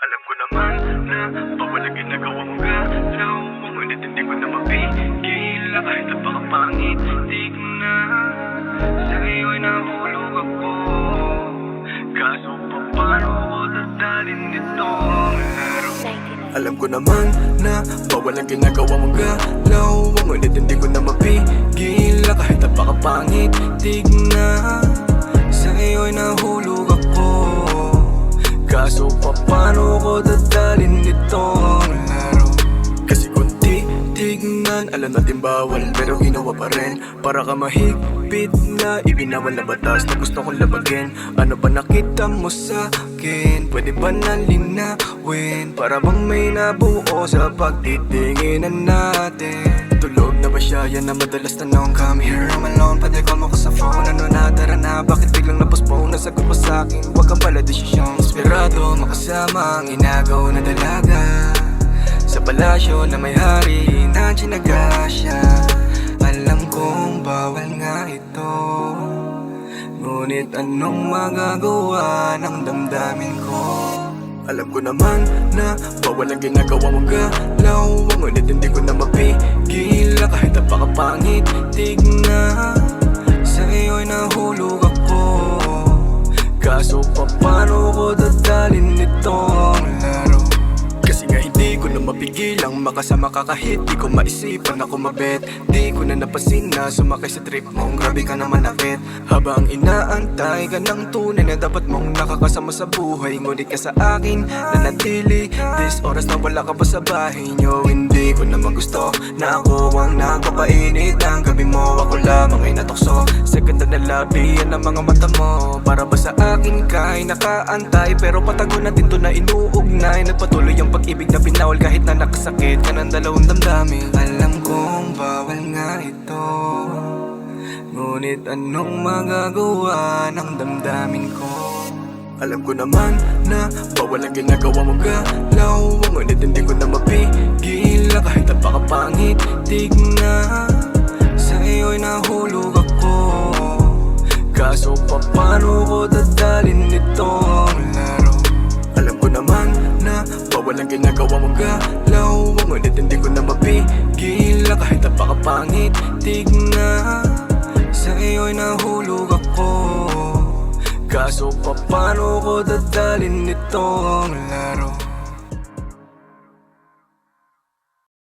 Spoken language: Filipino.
Alam ko naman na bawal ang ginagawa mong galaw. Ngunit hindi ko na mapigil. Kahit napakapangit, di ko na sa iyo'y nahulog ako. Kaso paano ko dadalhin itong laro? Alam ko naman na bawal ang ginagawa mong galaw. Ngunit hindi ko na mapigil. Kahit napakapangit, di ko na sa iyo'y nahulog ako. Kaso paano ko dadalhin itong laro? Kasi kung titignan, alam natin bawal, pero ginawa pa rin. Para ka mahigpit na ibinawal na batas na gusto kong labagin. Ano ba nakita mo sa akin? Pwede ba nalinawin? Para bang may nabuo sa pagtitinginan natin? Tulog na ba siya? Yan na madalas tanong. Come here, I'm alone, pwede call mo ko sa phone. Ano na, tara na, bakit biglang napostpone? Nasagot pa sa'kin, wag kang pala desisyong inspirado, makasama ang inagaw na dalaga sa palasyo na may hari na tsinaga siya. Alam kong bawal nga ito, ngunit anong magagawa ng damdamin ko? Alam ko naman na bawal ang ginagawa mong galaw. Ngunit hindi ko na mapigil. Kahit napakapangit, di na sa iyo'y nahulog ako. Kaso paano ko dadalhin itong laro? Kasi nga hindi ko na mapigil ang makasama ka kahit di ko maisipan ako mabet. Di ko na napansin na sumakay sa trip mong grabe ka na manakit. Habang inaantay ka ng tunay na dapat mong nakakasama sa buhay, ngunit ka sa akin nanatili. This oras na wala ka pa sa bahay nyo. Hindi ko naman gusto na ako ang nagpapainit ng gabi mo. Ako lamang ay natukso sa ganda na labi ng mga mata mo. Para ba sa akin ka ay nakaantay, pero patago natin to na inuugnay. Nagpatuloy ang pag-ibig na pinawal kahit na nakasakit ka ng dalawang damdamin. Alam kong bawal nga ito, ngunit anong magagawa ng damdamin ko? Alam ko naman na bawal ang ginagawa mong galaw. Ngunit hindi ko na mapigil. Kahit napakapangit, di na sa iyo'y nahulog ako. Kaso paano ko dadalhin itong laro? Alam ko naman na bawal ang ginagawa mong galaw. Ngunit hindi ko na mapigil. Kahit napakapangit, di na sa iyo'y nahulog ako. Kaso paano ko dadalhin itong laro?